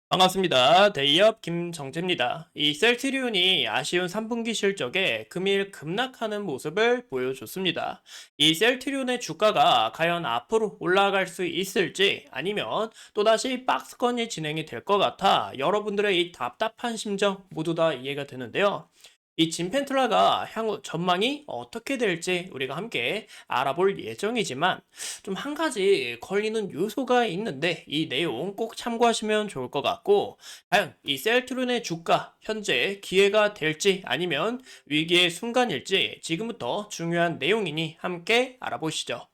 반갑습니다. 데이업 김정재입니다. 이 셀트리온이 아쉬운 3분기 실적에 금일 급락하는 모습을 보여줬습니다. 이 셀트리온의 주가가 과연 앞으로 올라갈 수 있을지 아니면 또다시 박스권이 진행이 될 것 같아 여러분들의 이 답답한 심정 모두 다 이해가 되는데요. 이 진펜트라가 향후 전망이 어떻게 될지 우리가 함께 알아볼 예정이지만 좀 한 가지 걸리는 요소가 있는데 이 내용 꼭 참고하시면 좋을 것 같고, 과연 이 셀트론의 주가 현재 기회가 될지 아니면 위기의 순간일지 지금부터 중요한 내용이니 함께 알아보시죠.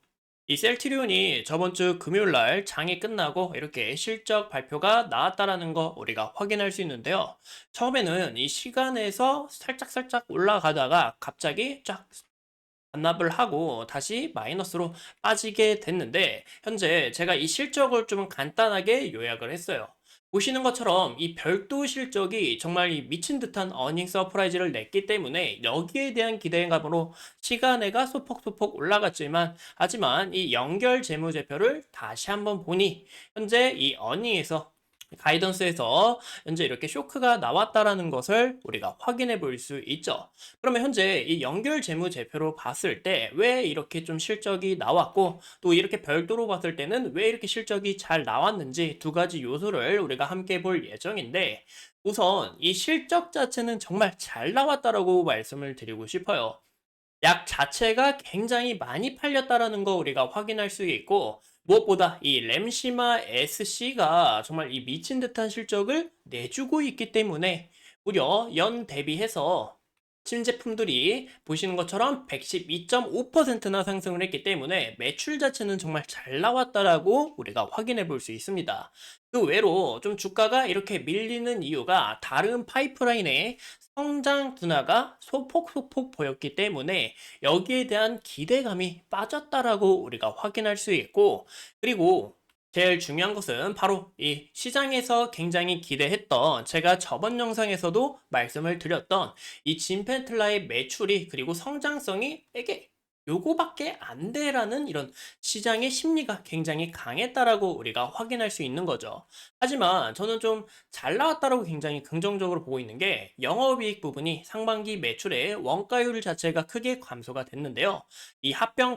이 셀트리온이 저번 주 금요일 날 장이 끝나고 이렇게 실적 발표가 나왔다라는 거 우리가 확인할 수 있는데요. 처음에는 이 시간에서 살짝살짝 올라가다가 갑자기 쫙 반납을 하고 다시 마이너스로 빠지게 됐는데, 현재 제가 이 실적을 좀 간단하게 요약을 했어요. 보시는 것처럼 이 별도 실적이 정말 이 미친 듯한 어닝 서프라이즈를 냈기 때문에 여기에 대한 기대감으로 시간에가 소폭소폭 올라갔지만, 하지만 이 연결 재무제표를 다시 한번 보니 현재 이 어닝에서 가이던스에서 현재 이렇게 쇼크가 나왔다라는 것을 우리가 확인해 볼 수 있죠. 그러면 현재 이 연결 재무제표로 봤을 때 왜 이렇게 좀 실적이 나왔고, 또 이렇게 별도로 봤을 때는 왜 이렇게 실적이 잘 나왔는지 두 가지 요소를 우리가 함께 볼 예정인데, 우선 이 실적 자체는 정말 잘 나왔다라고 말씀을 드리고 싶어요. 약 자체가 굉장히 많이 팔렸다라는 거 우리가 확인할 수 있고, 무엇보다 이 램시마 SC가 정말 이 미친 듯한 실적을 내주고 있기 때문에 무려 연 대비해서 신제품들이 보시는 것처럼 112.5%나 상승을 했기 때문에 매출 자체는 정말 잘 나왔다라고 우리가 확인해 볼 수 있습니다. 그 외로 좀 주가가 이렇게 밀리는 이유가 다른 파이프라인의 성장 둔화가 소폭소폭 보였기 때문에 여기에 대한 기대감이 빠졌다라고 우리가 확인할 수 있고, 그리고 제일 중요한 것은 바로 이 시장에서 굉장히 기대했던, 제가 저번 영상에서도 말씀을 드렸던 이 진펜틀라의 매출이 그리고 성장성이 이게 요거밖에 안 돼라는 이런 시장의 심리가 굉장히 강했다라고 우리가 확인할 수 있는 거죠. 하지만 저는 좀 잘 나왔다라고 굉장히 긍정적으로 보고 있는 게, 영업이익 부분이 상반기 매출의 원가율 자체가 크게 감소가 됐는데요. 이 합병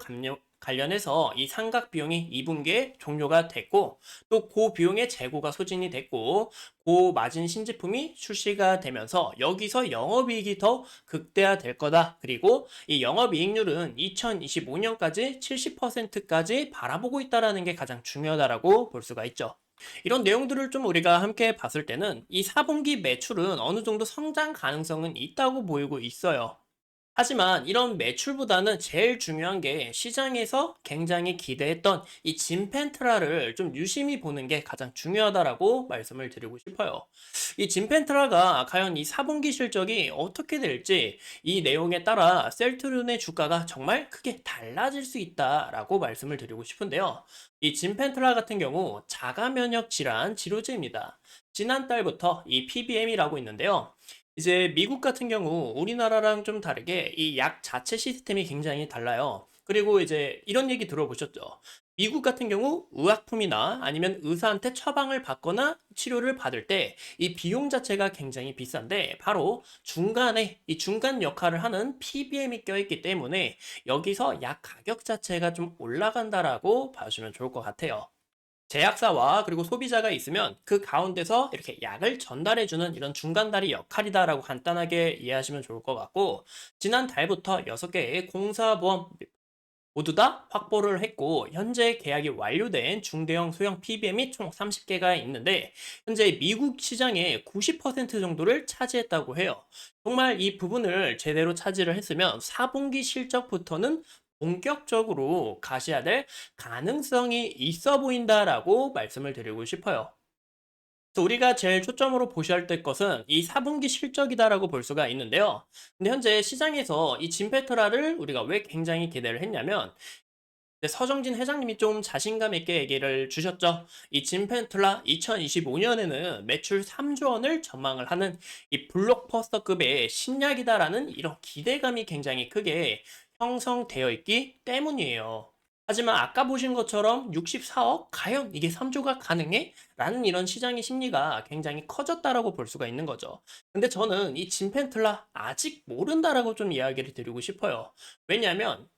관련해서 이 상각 비용이 2분기에 종료가 됐고, 또 그 비용의 재고가 소진이 됐고, 그 마진 신제품이 출시가 되면서 여기서 영업이익이 더 극대화될 거다. 그리고 이 영업이익률은 2025년까지 70%까지 바라보고 있다라는 게 가장 중요하다라고 볼 수가 있죠. 이런 내용들을 좀 우리가 함께 봤을 때는 이 4분기 매출은 어느 정도 성장 가능성은 있다고 보이고 있어요. 하지만 이런 매출보다는 제일 중요한 게 시장에서 굉장히 기대했던 이 진펜트라를 좀 유심히 보는 게 가장 중요하다라고 말씀을 드리고 싶어요. 이 진펜트라가 과연 이 4분기 실적이 어떻게 될지, 이 내용에 따라 셀트론의 주가가 정말 크게 달라질 수 있다라고 말씀을 드리고 싶은데요. 이 진펜트라 같은 경우 자가 면역 질환 치료제입니다. 지난달부터 이 PBM이라고 있는데요. 이제 미국 같은 경우 우리나라랑 좀 다르게 이 약 자체 시스템이 굉장히 달라요. 그리고 이제 이런 얘기 들어보셨죠? 미국 같은 경우 의약품이나 아니면 의사한테 처방을 받거나 치료를 받을 때 이 비용 자체가 굉장히 비싼데, 바로 중간에 이 중간 역할을 하는 PBM이 껴있기 때문에 여기서 약 가격 자체가 좀 올라간다라고 봐주시면 좋을 것 같아요. 제약사와 그리고 소비자가 있으면 그 가운데서 이렇게 약을 전달해주는 이런 중간다리 역할이다라고 간단하게 이해하시면 좋을 것 같고, 지난달부터 6개의 공사보험 모두 다 확보를 했고, 현재 계약이 완료된 중대형 소형 PBM이 총 30개가 있는데 현재 미국 시장의 90% 정도를 차지했다고 해요. 정말 이 부분을 제대로 차지를 했으면 4분기 실적부터는 본격적으로 가셔야 될 가능성이 있어 보인다라고 말씀을 드리고 싶어요. 그래서 우리가 제일 초점으로 보셔야 될 것은 이 4분기 실적이다라고 볼 수가 있는데요. 근데 현재 시장에서 이 진페트라를 우리가 왜 굉장히 기대를 했냐면, 서정진 회장님이 좀 자신감 있게 얘기를 주셨죠. 이 진펜틀라 2025년에는 매출 3조 원을 전망을 하는 이 블록버스터급의 신약이다라는 이런 기대감이 굉장히 크게 형성되어 있기 때문이에요. 하지만 아까 보신 것처럼 64억? 과연 이게 3조가 가능해? 라는 이런 시장의 심리가 굉장히 커졌다라고 볼 수가 있는 거죠. 근데 저는 이 진펜틀라 아직 모른다라고 좀 이야기를 드리고 싶어요. 왜냐하면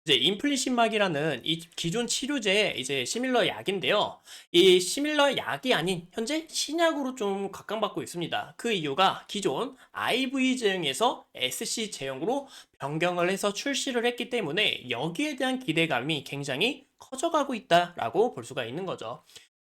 이제 인플리시막이라는 이 기존 치료제의 이제 시밀러 약인데요. 이 시밀러 약이 아닌 현재 신약으로 좀 각광받고 있습니다. 그 이유가 기존 IV 제형에서 SC 제형으로 변경을 해서 출시를 했기 때문에 여기에 대한 기대감이 굉장히 커져가고 있다라고 볼 수가 있는 거죠.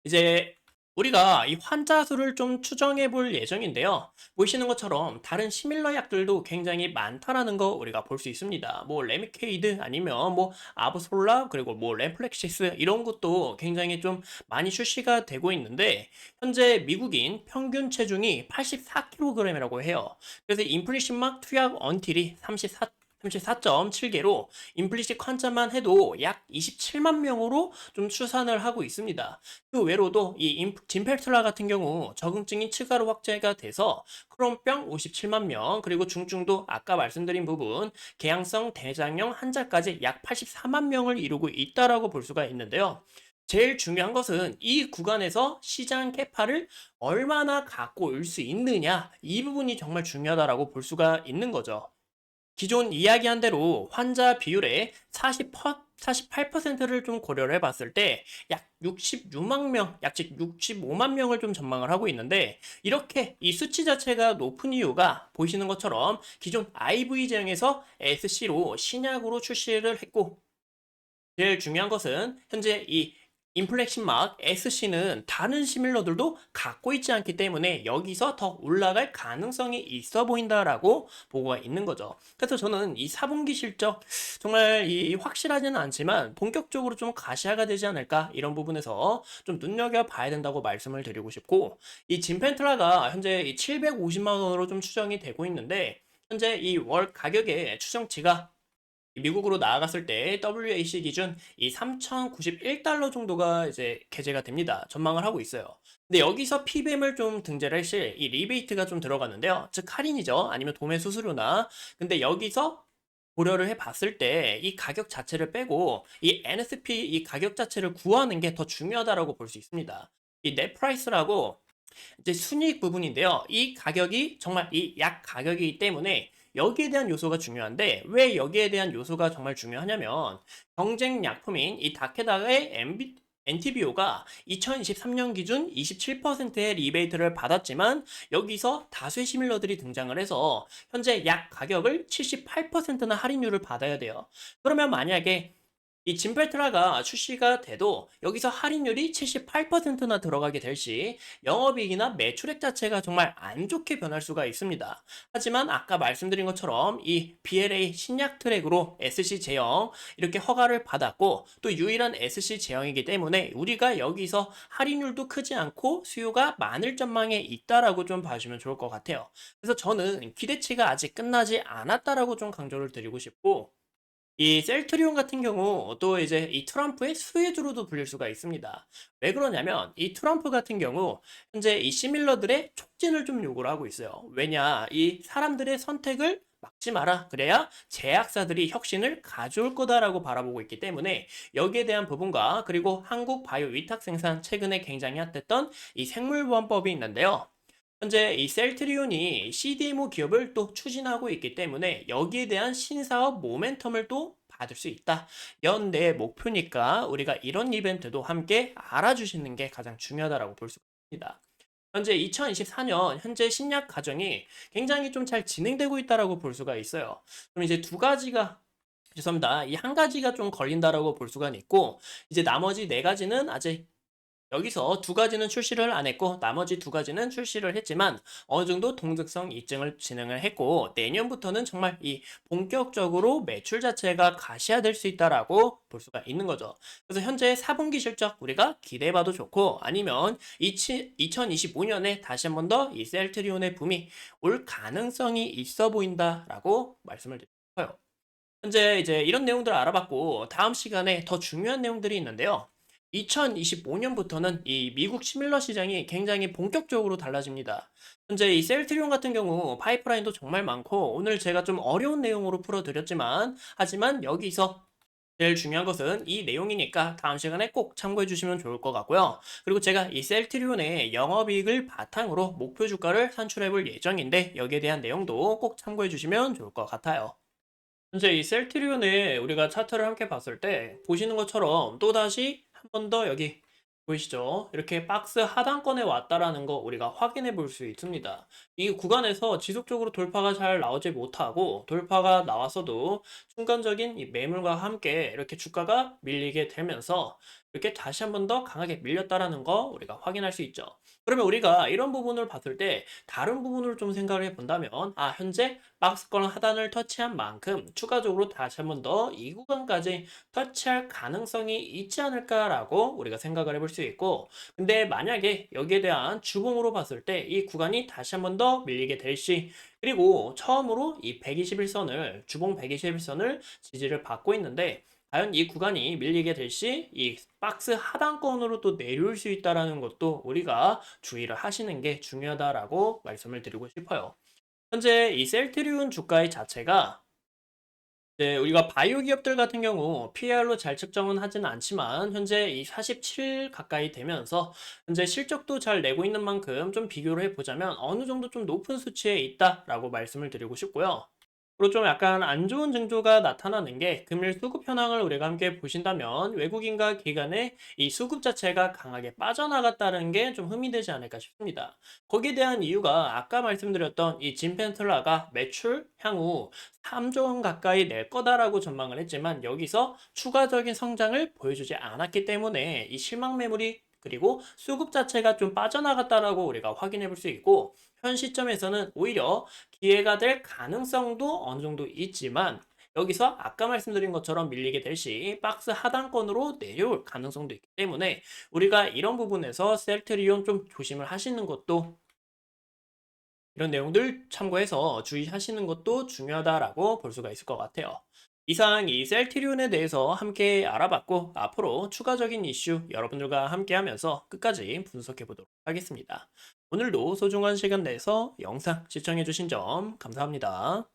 이제 우리가 이 환자 수를 좀 추정해 볼 예정인데요. 보시는 것처럼 다른 시밀러 약들도 굉장히 많다라는 거 우리가 볼 수 있습니다. 뭐 레미케이드 아니면 뭐 아브솔라 그리고 뭐 램플렉시스 이런 것도 굉장히 좀 많이 출시가 되고 있는데 현재 미국인 평균 체중이 84kg이라고 해요. 그래서 인플리시막 투약 언틸이 34.7개로 임플리식 환자만 해도 약 27만 명으로 좀 추산을 하고 있습니다. 그 외로도 이 진펠트라 같은 경우 적응증이 추가로 확대가 돼서 크론병 57만 명, 그리고 중증도 아까 말씀드린 부분 개양성 대장염 환자까지 약 84만 명을 이루고 있다라고 볼 수가 있는데요. 제일 중요한 것은 이 구간에서 시장 캐파를 얼마나 갖고 올 수 있느냐, 이 부분이 정말 중요하다라고 볼 수가 있는 거죠. 기존 이야기한 대로 환자 비율의 48%를 좀 고려를 해봤을 때 약 66만 명, 약 65만 명을 좀 전망을 하고 있는데 이렇게 이 수치 자체가 높은 이유가 보시는 것처럼 기존 IV 제형에서 SC로 신약으로 출시를 했고 제일 중요한 것은 현재 이 인플렉신막 SC는 다른 시밀러들도 갖고 있지 않기 때문에 여기서 더 올라갈 가능성이 있어 보인다라고 보고가 있는 거죠. 그래서 저는 이 4분기 실적 정말 이 확실하지는 않지만 본격적으로 좀 가시화가 되지 않을까 이런 부분에서 좀 눈여겨봐야 된다고 말씀을 드리고 싶고 이 진펜트라가 현재 이 750만 원으로 좀 추정이 되고 있는데 현재 이 월 가격의 추정치가 미국으로 나아갔을 때 WAC 기준 이 3,091달러 정도가 이제 게재가 됩니다. 전망을 하고 있어요. 근데 여기서 PBM을 좀 등재를 하실 이 리베이트가 좀 들어가는데요. 즉 할인이죠. 아니면 도매 수수료나. 근데 여기서 고려를 해 봤을 때 이 가격 자체를 빼고 이 NSP 이 가격 자체를 구하는 게 더 중요하다라고 볼 수 있습니다. 이 넷 프라이스라고 이제 순이익 부분인데요. 이 가격이 정말 이 약 가격이기 때문에 여기에 대한 요소가 중요한데 왜 여기에 대한 요소가 정말 중요하냐면 경쟁 약품인 이 다케다의 엔티비오가 2023년 기준 27%의 리베이트를 받았지만 여기서 다수의 시밀러들이 등장을 해서 현재 약 가격을 78%나 할인율을 받아야 돼요. 그러면 만약에 이 진펠트라가 출시가 돼도 여기서 할인율이 78%나 들어가게 될 시 영업이익이나 매출액 자체가 정말 안 좋게 변할 수가 있습니다. 하지만 아까 말씀드린 것처럼 이 BLA 신약 트랙으로 SC 제형 이렇게 허가를 받았고 또 유일한 SC 제형이기 때문에 우리가 여기서 할인율도 크지 않고 수요가 많을 전망에 있다라고 좀 봐주면 좋을 것 같아요. 그래서 저는 기대치가 아직 끝나지 않았다라고 좀 강조를 드리고 싶고 이 셀트리온 같은 경우 또 이제 이 트럼프의 수혜주로도 불릴 수가 있습니다. 왜 그러냐면 이 트럼프 같은 경우 현재 이 시밀러들의 촉진을 좀 요구를 하고 있어요. 왜냐? 이 사람들의 선택을 막지 마라. 그래야 제약사들이 혁신을 가져올 거다라고 바라보고 있기 때문에 여기에 대한 부분과 그리고 한국 바이오 위탁 생산 최근에 굉장히 핫했던 이 생물보안법이 있는데요. 현재 이 셀트리온이 CDMO 기업을 또 추진하고 있기 때문에 여기에 대한 신사업 모멘텀을 또 받을 수 있다. 연내 목표니까 우리가 이런 이벤트도 함께 알아주시는 게 가장 중요하다고 볼 수가 있습니다. 현재 2024년 현재 신약 과정이 굉장히 좀 잘 진행되고 있다라고 볼 수가 있어요. 그럼 이제 두 가지가 죄송합니다. 이 한 가지가 좀 걸린다라고 볼 수가 있고 이제 나머지 네 가지는 아직 여기서 두 가지는 출시를 안 했고 나머지 두 가지는 출시를 했지만 어느 정도 동등성 입증을 진행을 했고 내년부터는 정말 이 본격적으로 매출 자체가 가시화될 수 있다라고 볼 수가 있는 거죠. 그래서 현재 4분기 실적 우리가 기대해봐도 좋고 아니면 2025년에 다시 한 번 더 이 셀트리온의 붐이 올 가능성이 있어 보인다라고 말씀을 드리고 싶어요. 현재 이제 이런 내용들을 알아봤고 다음 시간에 더 중요한 내용들이 있는데요. 2025년부터는 이 미국 시밀러 시장이 굉장히 본격적으로 달라집니다. 현재 이 셀트리온 같은 경우 파이프라인도 정말 많고 오늘 제가 좀 어려운 내용으로 풀어드렸지만 하지만 여기서 제일 중요한 것은 이 내용이니까 다음 시간에 꼭 참고해 주시면 좋을 것 같고요. 그리고 제가 이 셀트리온의 영업이익을 바탕으로 목표 주가를 산출해 볼 예정인데 여기에 대한 내용도 꼭 참고해 주시면 좋을 것 같아요. 현재 이 셀트리온의 우리가 차트를 함께 봤을 때 보시는 것처럼 또다시 한 번 더 여기 보이시죠? 이렇게 박스 하단권에 왔다라는 거 우리가 확인해 볼 수 있습니다. 이 구간에서 지속적으로 돌파가 잘 나오지 못하고 돌파가 나왔어도 순간적인 이 매물과 함께 이렇게 주가가 밀리게 되면서 이렇게 다시 한 번 더 강하게 밀렸다라는 거 우리가 확인할 수 있죠. 그러면 우리가 이런 부분을 봤을 때 다른 부분을 좀 생각을 해 본다면 현재 박스권 하단을 터치한 만큼 추가적으로 다시 한 번 더 이 구간까지 터치할 가능성이 있지 않을까라고 우리가 생각을 해볼 수 있고 근데 만약에 여기에 대한 주봉으로 봤을 때 이 구간이 다시 한 번 더 밀리게 될 시 그리고 처음으로 이 121선을 주봉 121선을 지지를 받고 있는데 과연 이 구간이 밀리게 될 시 이 박스 하단권으로 또 내려올 수 있다라는 것도 우리가 주의를 하시는 게 중요하다라고 말씀을 드리고 싶어요. 현재 이 셀트리온 주가의 자체가 우리가 바이오 기업들 같은 경우 PER로 잘 측정은 하지는 않지만 현재 이 47 가까이 되면서 현재 실적도 잘 내고 있는 만큼 좀 비교를 해보자면 어느 정도 좀 높은 수치에 있다라고 말씀을 드리고 싶고요. 그리고 좀 약간 안 좋은 징조가 나타나는 게 금일 수급 현황을 우리가 함께 보신다면 외국인과 기관의 이 수급 자체가 강하게 빠져나갔다는 게 좀 흠이 되지 않을까 싶습니다. 거기에 대한 이유가 아까 말씀드렸던 이 짐펜틀라가 매출 향후 3조 원 가까이 낼 거다라고 전망을 했지만 여기서 추가적인 성장을 보여주지 않았기 때문에 이 실망 매물이 그리고 수급 자체가 좀 빠져나갔다라고 우리가 확인해 볼 수 있고 현 시점에서는 오히려 기회가 될 가능성도 어느 정도 있지만 여기서 아까 말씀드린 것처럼 밀리게 될 시 박스 하단권으로 내려올 가능성도 있기 때문에 우리가 이런 부분에서 셀트리온 좀 조심을 하시는 것도 이런 내용들 참고해서 주의하시는 것도 중요하다라고 볼 수가 있을 것 같아요. 이상 이 셀트리온에 대해서 함께 알아봤고 앞으로 추가적인 이슈 여러분들과 함께 하면서 끝까지 분석해 보도록 하겠습니다. 오늘도 소중한 시간 내서 영상 시청해 주신 점 감사합니다.